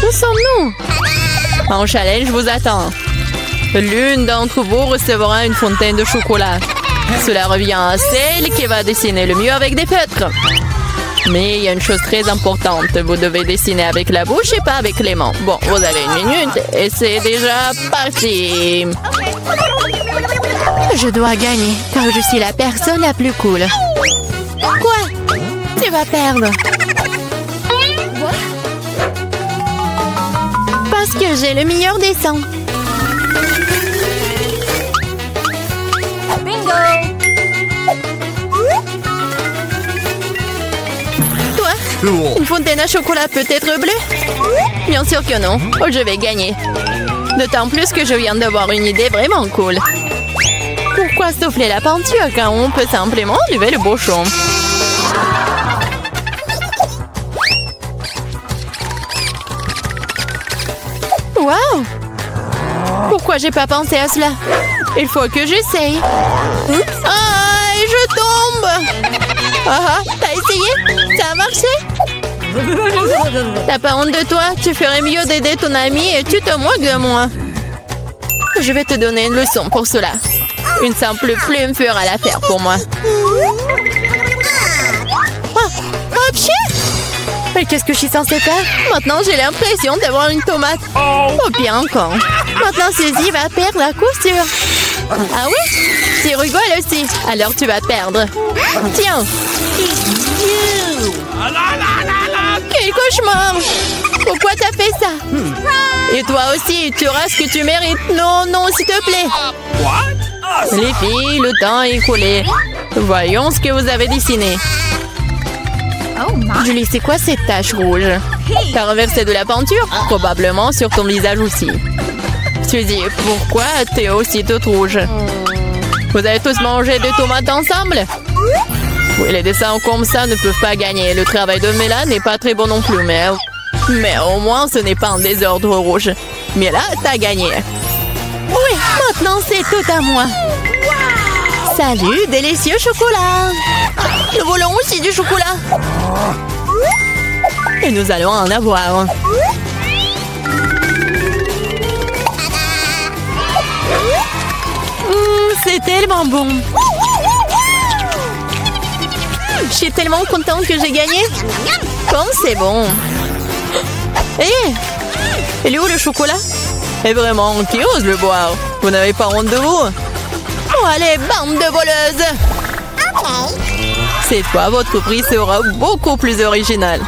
Où sommes-nous? En challenge vous attend. L'une d'entre vous recevra une fontaine de chocolat. Cela revient à celle qui va dessiner le mieux avec des feutres. Mais il y a une chose très importante. Vous devez dessiner avec la bouche et pas avec les mains. Bon, vous avez 1 minute et c'est déjà parti. Je dois gagner car je suis la personne la plus cool. Quoi? Tu vas perdre. Parce que j'ai le meilleur dessin. Bingo! Toi, une fontaine à chocolat peut être bleue? Bien sûr que non. Oh, je vais gagner. D'autant plus que je viens d'avoir une idée vraiment cool. Pourquoi souffler la peinture quand on peut simplement enlever le bouchon? Wow! Pourquoi j'ai pas pensé à cela? Il faut que j'essaye. Ah, et je tombe! Ah, t'as essayé? Ça a marché? T'as pas honte de toi? Tu ferais mieux d'aider ton ami et tu te moques de moi. Je vais te donner une leçon pour cela. Une simple plume fera l'affaire pour moi. Ah, pchit! Mais qu'est-ce que je suis censée faire? Maintenant, j'ai l'impression d'avoir une tomate. Oh, bien encore. Maintenant, Suzy va perdre la couture. Ah oui? Tu rigoles aussi. Alors, tu vas perdre. Tiens. Quel cauchemar! Pourquoi t'as fait ça? Et toi aussi, tu auras ce que tu mérites. Non, non, s'il te plaît. Les filles, le temps est écoulé. Voyons ce que vous avez dessiné. Julie, c'est quoi cette tache rouge? T'as renversé de la peinture? Probablement sur ton visage aussi. Suzy, pourquoi t'es aussi toute rouge? Vous avez tous mangé des tomates ensemble? Oui, les dessins comme ça ne peuvent pas gagner. Le travail de Mela n'est pas très bon non plus, mais au moins ce n'est pas un désordre rouge. Mais là, t'as gagné. Oui, maintenant c'est tout à moi. Salut, délicieux chocolat. Nous voulons aussi du chocolat. Et nous allons en avoir. C'est tellement bon. Je suis tellement contente que j'ai gagné. Comme c'est bon. Hé, il est où le chocolat? Et vraiment, qui ose le boire? Vous n'avez pas honte de vous? Oh, allez, bande de voleuses! Cette fois, votre prix sera beaucoup plus original.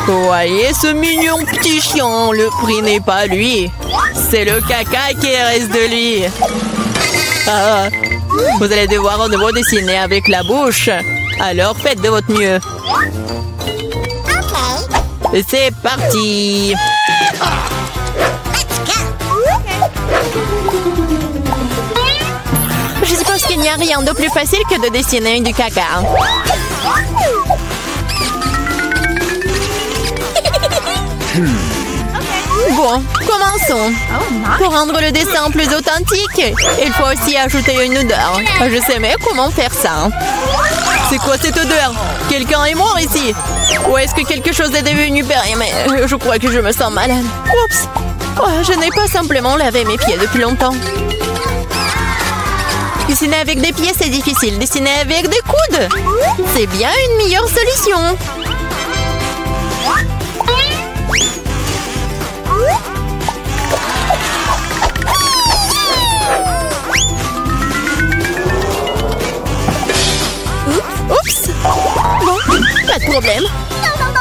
Voyez ce mignon petit chien, le prix n'est pas lui. C'est le caca qui reste de lui. Ah, vous allez devoir de nouveau dessiner avec la bouche. Alors faites de votre mieux. Et c'est parti. Je suppose qu'il n'y a rien de plus facile que de dessiner du caca. Bon, commençons. Pour rendre le dessin plus authentique, il faut aussi ajouter une odeur. Je sais mais comment faire ça. C'est quoi cette odeur? Quelqu'un est mort ici? Ou est-ce que quelque chose est devenu périmé? Je crois que je me sens malade. Oups! Oh, je n'ai pas simplement lavé mes pieds depuis longtemps. Dessiner avec des pieds, c'est difficile. Dessiner avec des coudes, c'est bien une meilleure solution. Oups! Bon, pas de problème.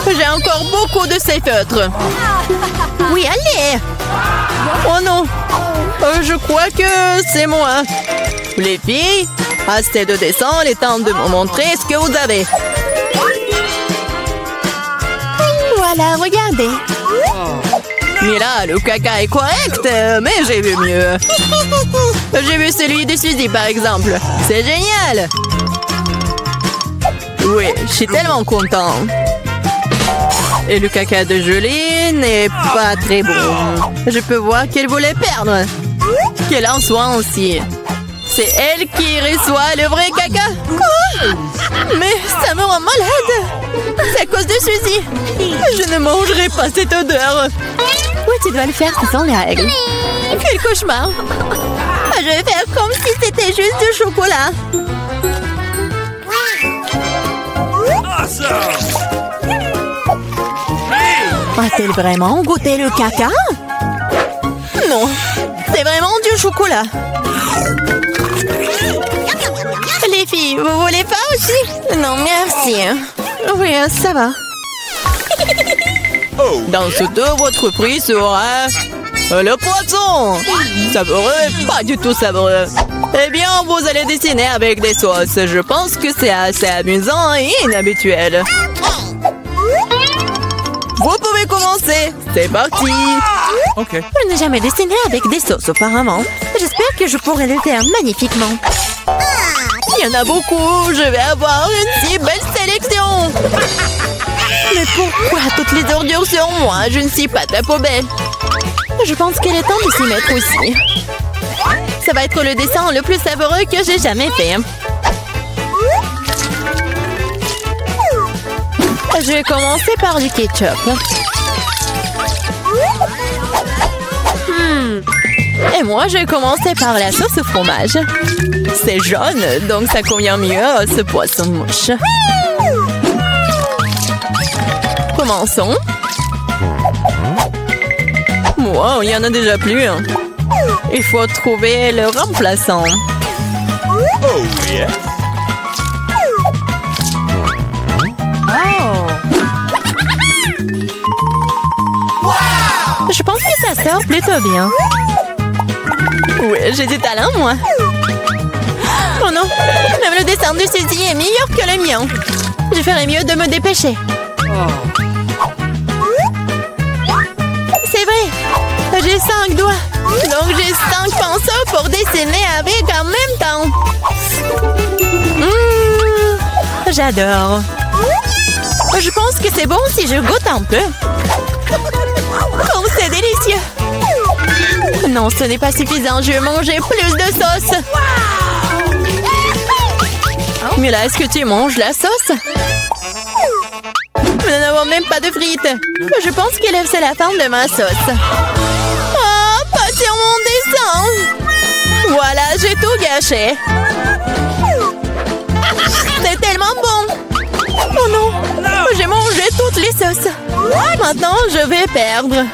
J'ai encore beaucoup de ces feutres. Oui, allez! Oh non! Je crois que c'est moi. Les filles, assez de dessin, il est temps de me montrer ce que vous avez. Voilà, regardez. Mais là, le caca est correct, mais j'ai vu mieux. J'ai vu celui de Suzy, par exemple. C'est génial! Oui, je suis tellement content. Et le caca de Julie n'est pas très bon. Je peux voir qu'elle voulait perdre. Qu'elle en soit aussi. C'est elle qui reçoit le vrai caca. Quoi? Mais ça me rend malade. C'est à cause de Suzy. Je ne mangerai pas cette odeur. tu dois le faire, ce sont les règles. Quel cauchemar! Je vais faire comme si c'était juste du chocolat. A-t-elle vraiment goûté le caca? Non, c'est vraiment du chocolat. Les filles, vous voulez pas aussi? Non, merci. Oui, ça va. Dans ce dos, votre prix sera... le poisson! Savoureux, pas du tout savoureux. Eh bien, vous allez dessiner avec des sauces. Je pense que c'est assez amusant et inhabituel. Vous pouvez commencer. C'est parti. Ok. Je n'ai jamais dessiné avec des sauces auparavant. J'espère que je pourrai le faire magnifiquement. Il y en a beaucoup. Je vais avoir une si belle sélection. Mais pourquoi toutes les ordures sur moi? Je ne suis pas ta poubelle. Je pense qu'il est temps de s'y mettre aussi. Ça va être le dessin le plus savoureux que j'ai jamais fait. Je vais commencer par du ketchup. Et moi, je vais commencer par la sauce au fromage. C'est jaune, donc ça convient mieux à ce poisson-mouche. Commençons. Wow, il y en a déjà plus. Il faut trouver le remplaçant. Oh, yeah. Je pense que ça sort plutôt bien. Oui, j'ai du talent, moi. Oh non, même le dessin de Suzy est meilleur que le mien. Je ferais mieux de me dépêcher. C'est vrai, j'ai 5 doigts. Donc j'ai 5 pinceaux pour dessiner avec en même temps. J'adore. Je pense que c'est bon si je goûte un peu. Oh, c'est délicieux. Non, ce n'est pas suffisant. Je vais manger plus de sauce. Mais là, est-ce que tu manges la sauce? Nous n'avons même pas de frites. Je pense que c'est la fin de ma sauce. Oh, pas sur mon dessin. Voilà, j'ai tout gâché. C'est tellement bon. Oh non, j'ai mangé toutes les sauces. Maintenant, je vais perdre.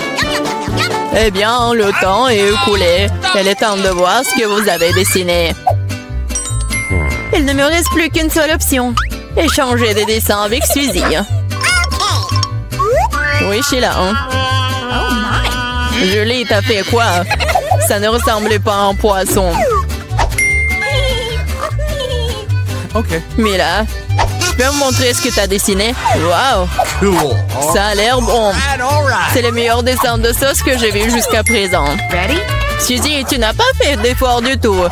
Eh bien, le temps est écoulé. Il est temps de voir ce que vous avez dessiné. Il ne me reste plus qu'une seule option. Échanger des dessins avec Suzy. Oui, Sheila. Julie, t'as fait quoi? Ça ne ressemblait pas à un poisson. Ok. Mila, tu peux me montrer ce que t'as dessiné? Wow! Cool. Ça a l'air bon. C'est le meilleur dessin de sauce que j'ai vu jusqu'à présent. Suzy, tu n'as pas fait d'effort du tout.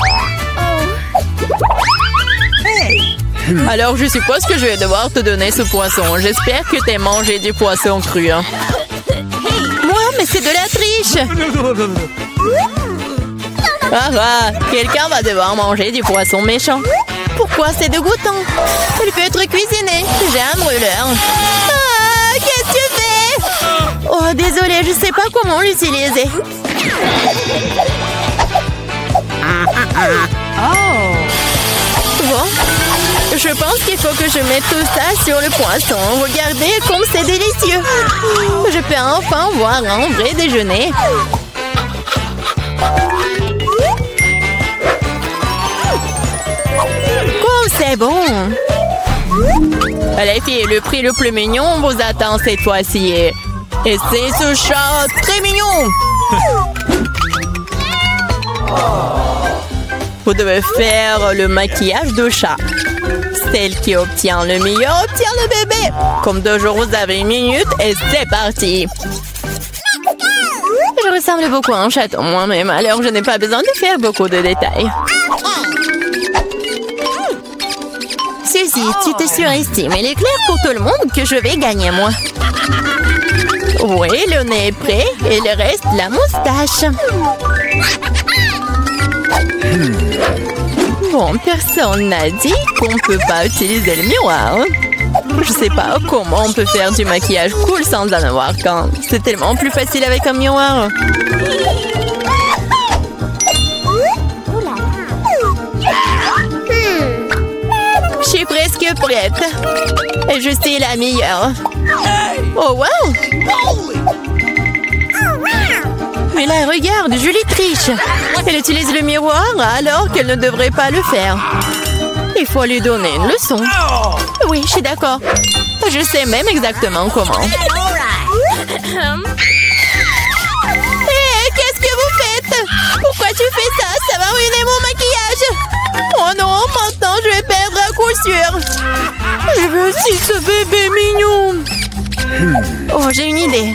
Alors, je suppose que je vais devoir te donner ce poisson. J'espère que t'as mangé du poisson cru. Hein. Moi, mais c'est de la triche! Ah, quelqu'un va devoir manger du poisson méchant. Pourquoi c'est dégoûtant? Il peut être cuisiné. J'ai un brûleur. Ah, qu'est-ce que tu fais? Oh, désolée, je sais pas comment l'utiliser. Bon, je pense qu'il faut que je mette tout ça sur le poisson. Regardez comme c'est délicieux. Je peux enfin voir un vrai déjeuner. C'est bon. Les filles, le prix le plus mignon vous attend cette fois-ci. Et c'est ce chat très mignon. Vous devez faire le maquillage de chat. Celle qui obtient le meilleur obtient le bébé. Comme toujours, vous avez 1 minute et c'est parti. Je ressemble beaucoup à un chaton moi-même, alors je n'ai pas besoin de faire beaucoup de détails. Suzy, tu te surestimes. Il est clair pour tout le monde que je vais gagner, moi. Oui, le nez est prêt. Et il reste la moustache. Bon, personne n'a dit qu'on ne peut pas utiliser le miroir. Je sais pas comment on peut faire du maquillage cool sans en avoir qu'un. C'est tellement plus facile avec un miroir. Je suis presque prête. Et je suis la meilleure. Oh wow! Mais là, regarde, Julie triche. Elle utilise le miroir alors qu'elle ne devrait pas le faire. Il faut lui donner une leçon. Oui, je suis d'accord. Je sais même exactement comment. Qu'est-ce que vous faites? Pourquoi tu fais ça? Ça va ruiner mon maquillage. Oh non, maintenant je vais perdre à coup sûr. Je veux aussi ce bébé mignon. Oh, j'ai une idée.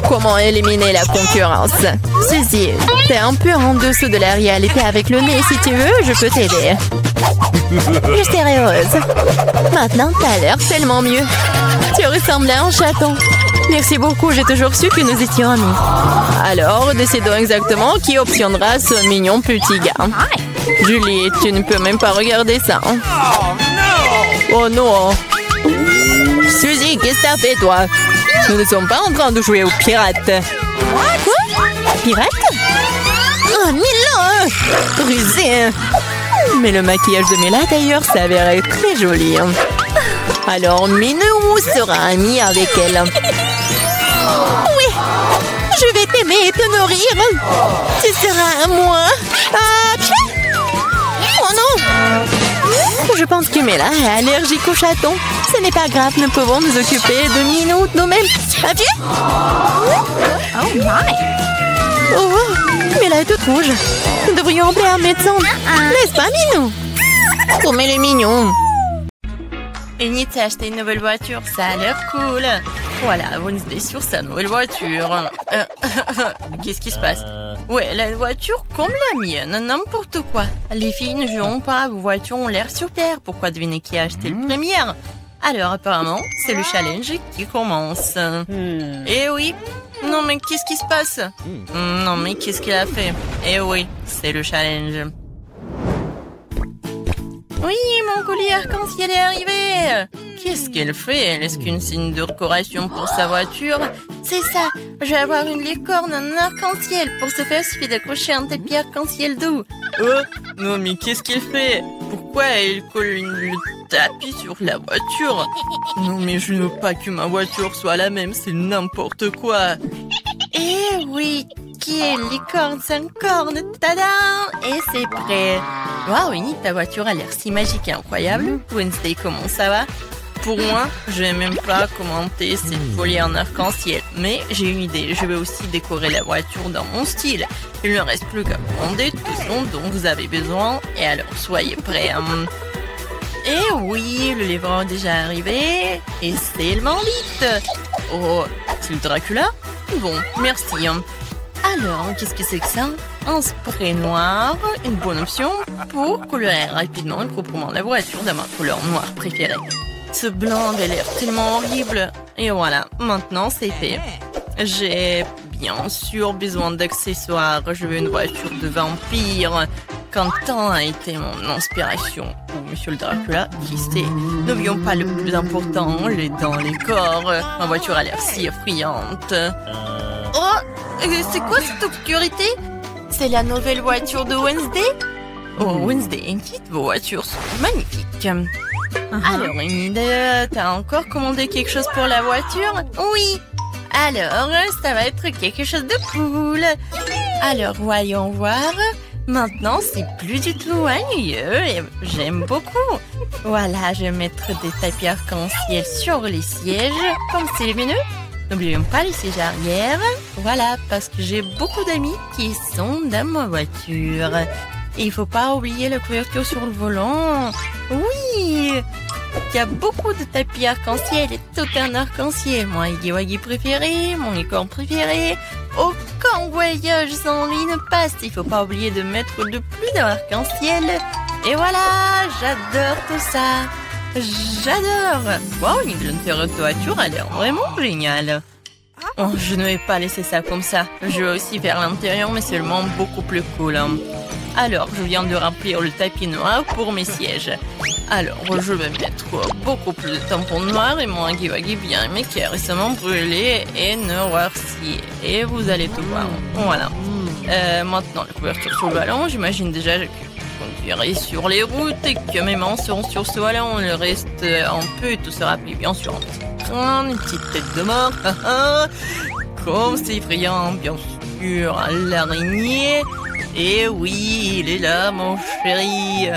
Comment éliminer la concurrence? Ceci, t'es un peu en dessous de la réalité avec le nez. Si tu veux, je peux t'aider. Je serai heureuse. Maintenant, t'as l'air tellement mieux. Tu ressembles à un chaton. Merci beaucoup, j'ai toujours su que nous étions amis. Alors, décidons exactement qui obtiendra ce mignon petit gars. Julie, tu ne peux même pas regarder ça. Oh non. Suzy, qu'est-ce que t'as fait, toi? Nous ne sommes pas en train de jouer aux pirates. Quoi? Pirates? Oh, Mila! Rusé! Mais le maquillage de Mila, d'ailleurs, s'avérait très joli. Alors, Minou sera ami avec elle. Oui! Je vais t'aimer et te nourrir. Tu seras à moi. Oh non! Je pense que Mila est allergique aux chatons. Ce n'est pas grave, nous pouvons nous occuper de Minou nous-mêmes. Un pied? Oh my! Oh, Mila est toute rouge. Nous devrions appeler un médecin. N'est-ce pas, Minou? Oh, mais les mignons. Enid s'est acheté une nouvelle voiture, ça a l'air cool. Voilà, Wednesday sur sa nouvelle voiture. Qu'est-ce qui se passe? Ouais, la voiture comme la mienne, n'importe quoi. Les filles ne joueront pas, vos voitures ont l'air super. Pourquoi deviner qui a acheté le premier? Alors, apparemment, c'est le challenge qui commence. Eh oui. Non, mais qu'est-ce qui se passe? Non, mais qu'est-ce qu'il a fait? Eh oui, c'est le challenge. Oui, mon collier arc-en-ciel est arrivé. Qu'est-ce qu'elle fait? Est-ce qu'une signe de décoration pour sa voiture? C'est ça, je vais avoir une licorne en arc-en-ciel. Pour ce faire, il suffit d'accrocher un tapis arc-en-ciel doux. Oh, non mais qu'est-ce qu'elle fait? Pourquoi elle colle le tapis sur la voiture? Non mais je ne veux pas que ma voiture soit la même, c'est n'importe quoi. Eh oui, qui est licorne sans corne? Tada! Et c'est prêt. Waouh, Winnie, ta voiture a l'air si magique et incroyable. Wednesday, comment ça va? Pour moi, je vais même pas commenter cette folie en arc-en-ciel. Mais j'ai une idée, je vais aussi décorer la voiture dans mon style. Il ne reste plus qu'à commander tout ce dont vous avez besoin. Et alors, soyez prêts. Et oui, le livreur est déjà arrivé. Et c'est le bandit. Oh, c'est le Dracula? Bon, merci. Alors, qu'est-ce que c'est que ça? Un spray noir, une bonne option pour colorer rapidement et proprement la voiture de ma couleur noire préférée. Ce blanc a l'air tellement horrible. Et voilà, maintenant c'est fait. J'ai bien sûr besoin d'accessoires. Je veux une voiture de vampire. Quentin a été mon inspiration. Ou Monsieur le Dracula, qui sait. N'oublions pas le plus important, les dents, les corps. Ma voiture a l'air si effrayante. Oh, c'est quoi cette obscurité? C'est la nouvelle voiture de Wednesday? Oh, Wednesday, Enid, vos voitures sont magnifiques. Alors, Enid, t'as encore commandé quelque chose pour la voiture? Oui. Alors, ça va être quelque chose de cool. Alors, voyons voir. Maintenant, c'est plus du tout ennuyeux et j'aime beaucoup. Voilà, je vais mettre des tapis arc-en-ciel sur les sièges, comme c'est lumineux. N'oublions pas les sièges arrière. Voilà, parce que j'ai beaucoup d'amis qui sont dans ma voiture. Et il ne faut pas oublier la couverture sur le volant. Oui! Il y a beaucoup de tapis arc-en-ciel et tout un arc-en-ciel. Mon Huggy-Wuggy préféré, mon licorne préféré. Aucun voyage sans lui ne passe. Il ne faut pas oublier de mettre de plus d'arc-en-ciel. Et voilà, j'adore tout ça. J'adore. Wow, une voiture a l'air vraiment géniale. Oh, je ne vais pas laisser ça comme ça. Je vais aussi faire l'intérieur, mais seulement beaucoup plus cool. Alors, je viens de remplir le tapis noir pour mes sièges. Alors, je vais mettre beaucoup plus de tampons noirs et mon Huggy bien aimé qui est récemment brûlé et noirci. Et vous allez tout voir. Voilà. Maintenant, la couverture sur le ballon. J'imagine déjà que je conduirai sur les routes et que mes mains seront sur ce ballon. Le reste, un peu, tout sera plié bien sûr. Une petite tête de mort. Comme c'est effrayant, bien sûr. L'araignée. Et oui, il est là, mon chéri.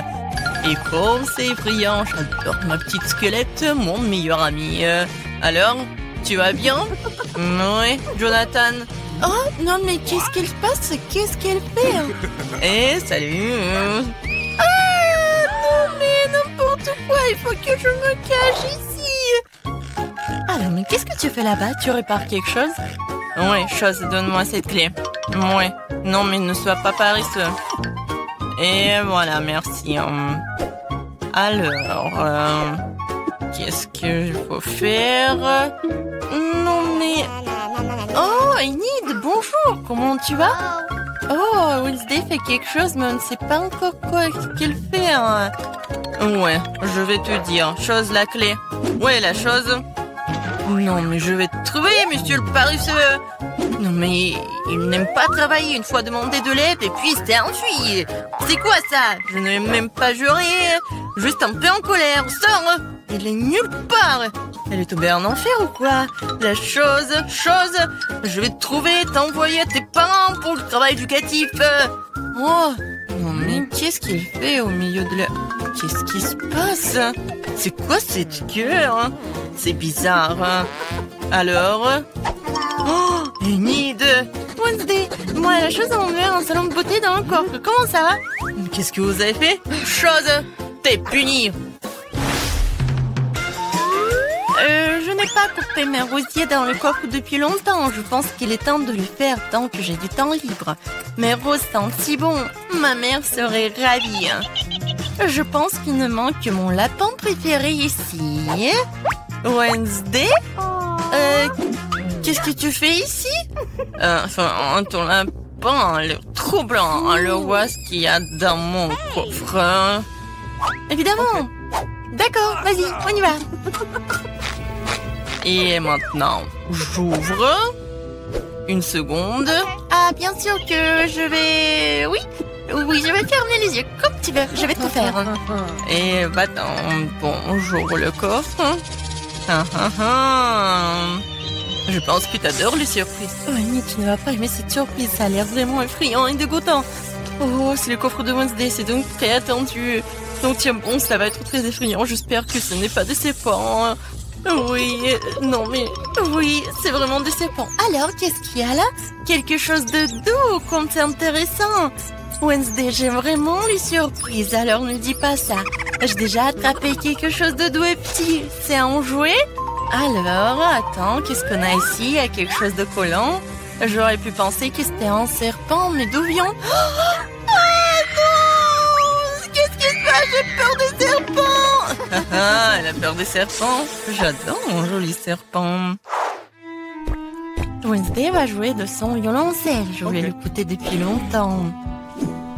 Et comme c'est effrayant, j'adore ma petite squelette, mon meilleur ami. Alors, tu vas bien? Oui, Jonathan. Oh, non, mais qu'est-ce qu'elle passe? Qu'est-ce qu'elle fait? Eh, salut. Ah, non, mais n'importe quoi, il faut que je me cache ici. Alors, mais qu'est-ce que tu fais là-bas? Tu répares quelque chose? Oui, chose, donne-moi cette clé. Oui, non, mais ne sois pas paresseux. Et voilà, merci. Alors, qu'est-ce qu'il faut faire? Non, mais... Oh, Enid, bonjour, comment tu vas? Oh, Wednesday fait quelque chose, mais on ne sait pas encore quoi qu'elle fait. Ouais, je vais te dire. Chose, la clé. Ouais, la chose. Non, mais je vais te trouver, monsieur le paresseux. Non, mais il n'aime pas travailler. Une fois demandé de l'aide et puis s'est enfui. C'est quoi ça? Je n'ai même pas juré. Juste un peu en colère. Sors. Il est nulle part. Elle est tombée en enfer ou quoi? La chose. Je vais te trouver, t'envoyer à tes parents pour le travail éducatif. Oh, non, mais qu'est-ce qu'il fait au milieu de la... Qu'est-ce qui se passe? C'est quoi cette gueule? C'est bizarre. Alors... Oh, Enid! Wednesday, moi, la chose a ouvert un salon de beauté dans le coffre. Comment ça va? Qu'est-ce que vous avez fait? Chose! T'es puni! Je n'ai pas coupé mes rosiers dans le coffre depuis longtemps. Je pense qu'il est temps de le faire tant que j'ai du temps libre. Mes roses sentent si bon. Ma mère serait ravie. Je pense qu'il ne manque que mon lapin préféré ici. Wednesday? Qu'est-ce que tu fais ici? Ton lapin a l'air trop blanc. Alors, vois ce qu'il y a dans mon coffre. Évidemment. D'accord, vas-y, on y va. Et maintenant, j'ouvre. Une seconde. Ah, bien sûr que je vais... Oui, je vais fermer les yeux comme tu veux. Je vais tout faire. Et bon, j'ouvre le coffre. Je pense que t'adores les surprises. Oh, Annie, tu ne vas pas aimer cette surprise. Ça a l'air vraiment effrayant et dégoûtant. Oh, c'est le coffre de Wednesday. C'est donc très attendu. Donc tiens bon, ça va être très effrayant. J'espère que ce n'est pas décevant. Oui, non mais... Oui, c'est vraiment décevant. Alors, qu'est-ce qu'il y a là? Quelque chose de doux, comme c'est intéressant. Wednesday, j'aime vraiment les surprises, alors ne dis pas ça. J'ai déjà attrapé quelque chose de doux et petit. C'est un jouet? Alors, attends, qu'est-ce qu'on a ici? Il y a quelque chose de collant. J'aurais pu penser que c'était un serpent, mais d'où vient? Ah non! Qu'est-ce qui se passe? J'ai peur des serpents! Ah, elle a peur des serpents. J'adore mon joli serpent. Wednesday va jouer de son violoncelle. Je voulais l'écouter depuis longtemps.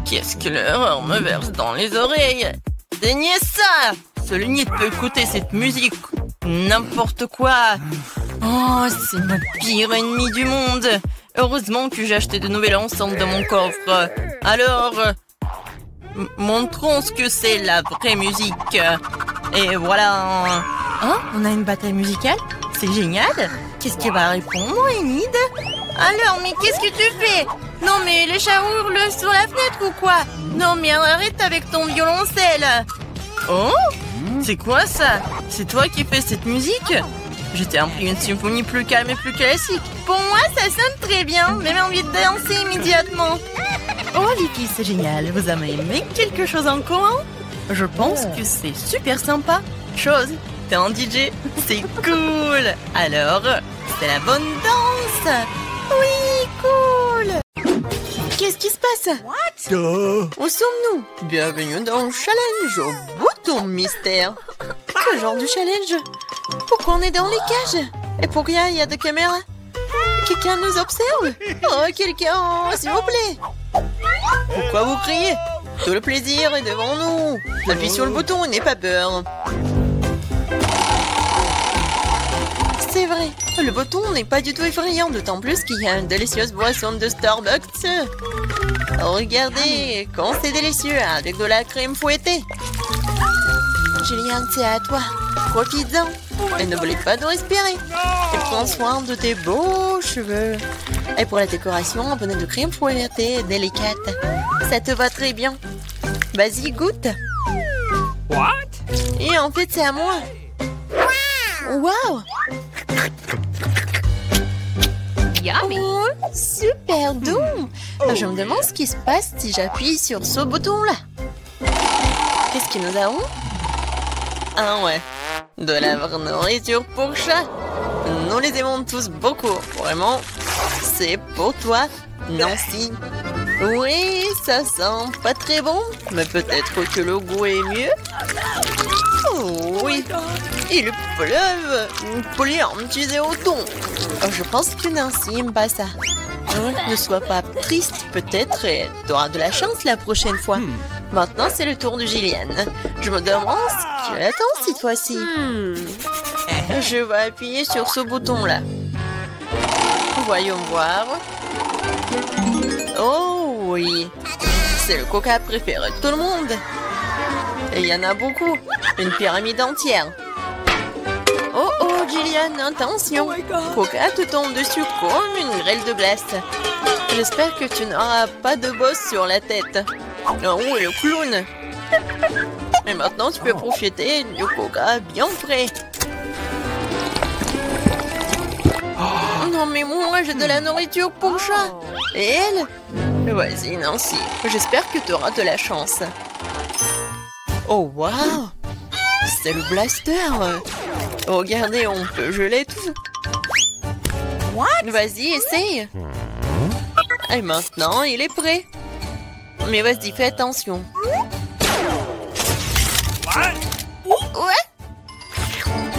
Qu'est-ce que l'horreur me verse dans les oreilles? Saignez ça! Seul Enid peut écouter cette musique. N'importe quoi. Oh, c'est ma pire ennemie du monde. Heureusement que j'ai acheté de nouvelles enceintes dans mon coffre. Alors, montrons ce que c'est la vraie musique. Et voilà. Oh, on a une bataille musicale? C'est génial. Qu'est-ce qui va répondre, Enid? Alors, mais qu'est-ce que tu fais? Non, mais les chats hurlent sur la fenêtre ou quoi? Non, mais arrête avec ton violoncelle. Oh, c'est quoi ça? C'est toi qui fais cette musique? Je t'ai appris une symphonie plus calme et plus classique. Pour moi, ça sonne très bien. Même envie de danser immédiatement. Oh, les filles, c'est génial. Vous avez aimé quelque chose en commun? Je pense que c'est super sympa. Chose, t'es un DJ. C'est cool. Alors, c'est la bonne danse. Oui, cool. Qu'est-ce qui se passe? Où sommes-nous? Bienvenue dans le challenge au bouton mystère. Quel genre de challenge? Pourquoi on est dans les cages? Et pour rien, il y a des caméras? Quelqu'un nous observe? Oh, quelqu'un, s'il vous plaît! Pourquoi vous criez? Tout le plaisir est devant nous! Appuie sur le bouton et n'aie pas peur! C'est vrai, le bouton n'est pas du tout effrayant, d'autant plus qu'il y a une délicieuse boisson de Starbucks. Regardez, quand c'est délicieux, avec de la crème fouettée. Julian, c'est à toi. Profites-en. Et n'oublie pas de respirer. Et prends soin de tes beaux cheveux. Et pour la décoration, un bonnet de crème fouettée délicate. Ça te va très bien. Vas-y, goûte. What? Et en fait, c'est à moi. Waouh! Yummy. Oh, super doux! Je me demande ce qui se passe si j'appuie sur ce bouton-là. Qu'est-ce que nous avons? Ah ouais, de la vraie nourriture pour chat. Nous les aimons tous beaucoup. Vraiment, c'est pour toi, Nancy. Oui, ça sent pas très bon, mais peut-être que le goût est mieux. Oh oui, il pleuve. Plein, tu es au ton. Je pense que Nancy aime pas ça. Ne sois pas triste, peut-être tu auras de la chance la prochaine fois. Maintenant, c'est le tour de Gillian. Je me demande ce qu'elle attend cette fois-ci. Je vais appuyer sur ce bouton-là. Voyons voir. Oh oui, c'est le coca préféré de tout le monde. Et il y en a beaucoup. Une pyramide entière. Oh oh, Gillian, attention. Coca te tombe dessus comme une grêle de glace. J'espère que tu n'auras pas de bosse sur la tête. Oh, et le clown. Et maintenant, tu peux profiter du coca bien frais. Non, mais moi, j'ai de la nourriture pour chat. Et elle? Vas-y, Nancy. J'espère que tu auras de la chance. Oh, waouh! C'est le blaster! Regardez, on peut geler tout. Vas-y, essaye! Et maintenant, il est prêt. Mais vas-y, fais attention. Ouais!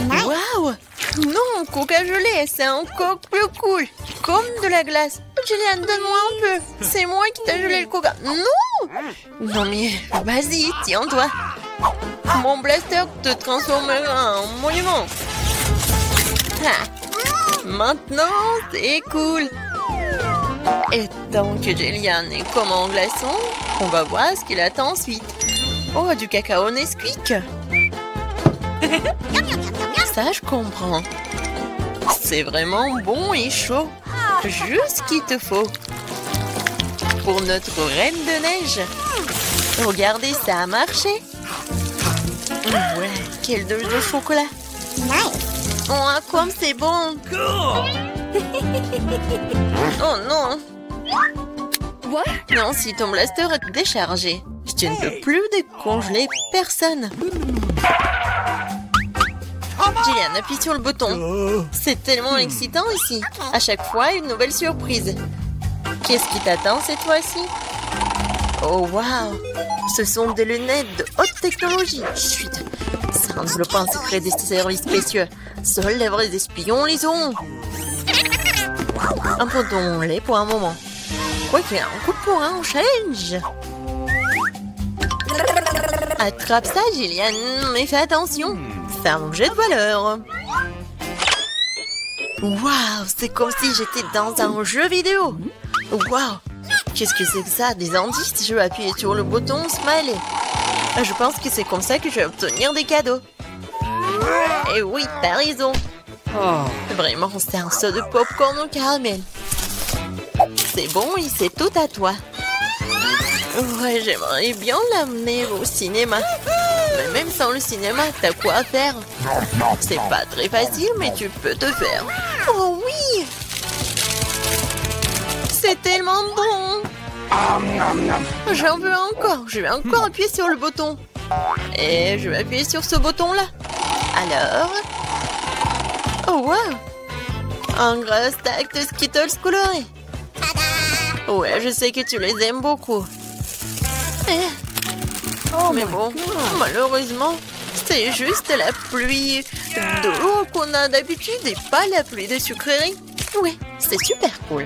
Waouh! Non, coca gelé, c'est encore plus cool. Comme de la glace. Julian, donne-moi un peu. C'est moi qui t'ai gelé le coca. Non! Non mais, vas-y, tiens-toi. Mon blaster te transformera en monument. Ah. Maintenant, c'est cool. Et tant que Julian est comme en glaçon, on va voir ce qu'il attend ensuite. Oh, du cacao Nesquik. Ça, je comprends. C'est vraiment bon et chaud. Juste ce qu'il te faut. Pour notre reine de neige. Regardez, ça a marché. Ouais, quelle dose de chocolat. Oh, comme c'est bon. Oh non. Non, si ton blaster est déchargé, tu ne peux plus décongeler personne. Gillian, appuie sur le bouton. C'est tellement excitant ici. À chaque fois, une nouvelle surprise. Qu'est-ce qui t'attend cette fois-ci? Oh, waouh! Ce sont des lunettes de haute technologie. Chut! Ça enveloppe un secret des services spéciaux. Seuls les vrais espions les ont. Imposons-les pour un moment. Quoique, un coup pour un challenge. Attrape ça, Gillian, mais fais attention. C'est un objet de valeur. Waouh, c'est comme si j'étais dans un jeu vidéo. Waouh, qu'est-ce que c'est que ça? Des indices? Je vais appuyer sur le bouton Smiley. Je pense que c'est comme ça que je vais obtenir des cadeaux. Et oui, t'as raison. Vraiment, c'est un saut de popcorn au caramel. C'est bon et c'est tout à toi. Ouais, j'aimerais bien l'amener au cinéma. Mais même sans le cinéma, t'as quoi faire? C'est pas très facile, mais tu peux te faire. Oh oui! C'est tellement bon! J'en veux encore. Je vais encore appuyer sur le bouton. Et je vais appuyer sur ce bouton-là. Alors... Oh, wow! Un gros stack de Skittles colorés. Ouais, je sais que tu les aimes beaucoup. Mais bon, malheureusement, c'est juste la pluie d'eau qu'on a d'habitude et pas la pluie de sucreries. Ouais, c'est super cool.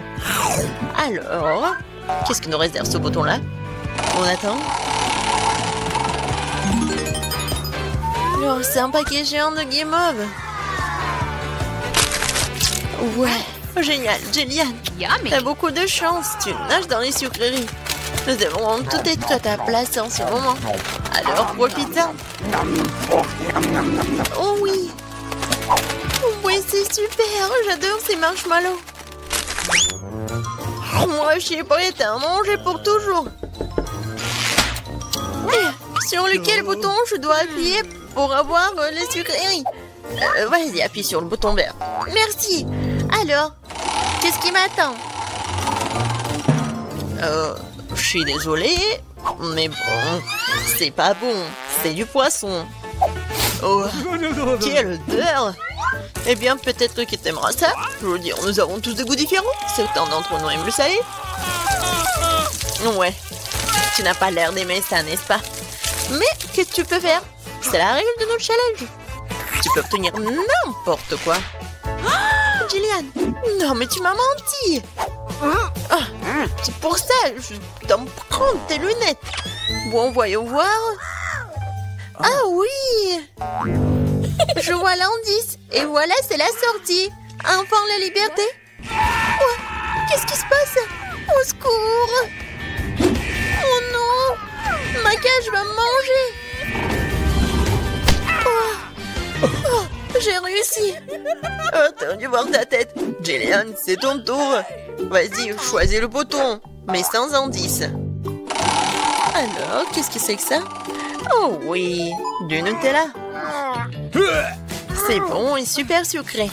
Alors, qu'est-ce que nous réserve ce bouton-là? On attend. Oh, c'est un paquet géant de guimauve. Ouais, génial, Jillian. Yummy. T'as beaucoup de chance, tu nages dans les sucreries. Nous devons tout être à ta place en ce moment. Alors profite-en. Oh oui. Oui, c'est super, j'adore ces marshmallows. Moi, je suis prête à manger pour toujours. Sur lequel bouton je dois appuyer pour avoir les sucreries? Vas-y, appuie sur le bouton vert. Merci. Alors, qu'est-ce qui m'attend? Je suis désolée, mais bon, c'est pas bon. C'est du poisson. Oh, quelle odeur! Eh bien, peut-être que t'aimeras ça. Je veux dire, nous avons tous des goûts différents. Certains d'entre nous aiment le salé. Ouais, tu n'as pas l'air d'aimer ça, n'est-ce pas? Mais qu'est-ce que tu peux faire? C'est la règle de notre challenge. Tu peux obtenir n'importe quoi. Oh, Jillian, non mais tu m'as menti. C'est pour ça, je dois me prendre tes lunettes. Bon, voyons voir. Ah oui. Je vois l'indice. Et voilà, c'est la sortie. Enfin, la liberté. Oh, qu'est-ce qui se passe? Au secours. Oh non. Ma cage va me manger. Oh, j'ai réussi. Oh, t'as dû voir ta tête. Jillian, c'est ton tour. Vas-y, choisis le bouton, mais sans indice. Alors, qu'est-ce que c'est que ça? Oh oui, du Nutella. C'est bon et super sucré.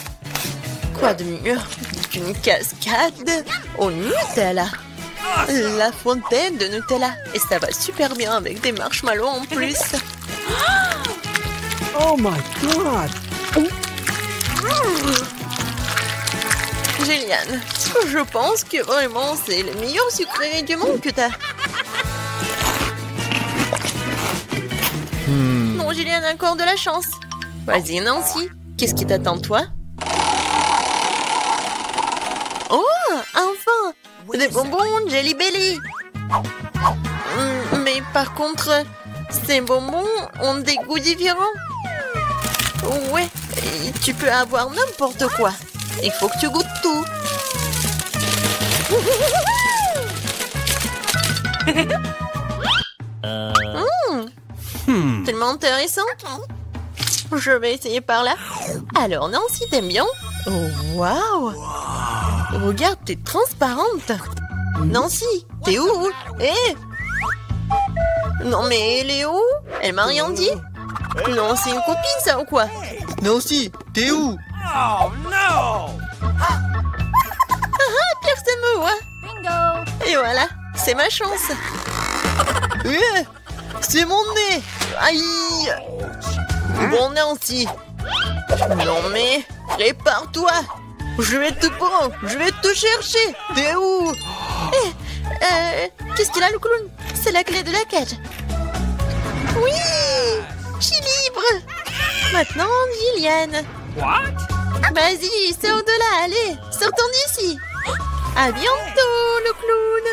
Quoi de mieux qu'une cascade au Nutella? La fontaine de Nutella. Et ça va super bien avec des marshmallows en plus. Oh my god! Jillian, je pense que vraiment c'est le meilleur sucrerie du monde que t'as. Non, Jillian a encore de la chance. Vas-y, Nancy, qu'est-ce qui t'attend, toi? Oh, enfin! Des bonbons Jelly Belly. Mais par contre, ces bonbons ont des goûts différents. Ouais, et tu peux avoir n'importe quoi. Il faut que tu goûtes tout. Tellement intéressant. Je vais essayer par là. Alors, Nancy, t'aimes bien? Oh, waouh! Regarde, t'es transparente. Nancy, t'es où? Eh! Non, mais elle est où? Elle m'a rien dit? Non, c'est une copine, ça, ou quoi? Nancy, t'es où? Oh no! Personne me voit. Bingo! Et voilà, c'est ma chance. C'est mon nez. Aïe. Bon, Nancy. Non, mais prépare-toi. Je vais te prendre. Je vais te chercher. T'es où? Qu'est-ce qu'il a, le clown? C'est la clé de la cage. Oui, je suis libre. Maintenant, Jillian. What? Vas-y, sors de là, allez, sortons d'ici. À bientôt, le clown.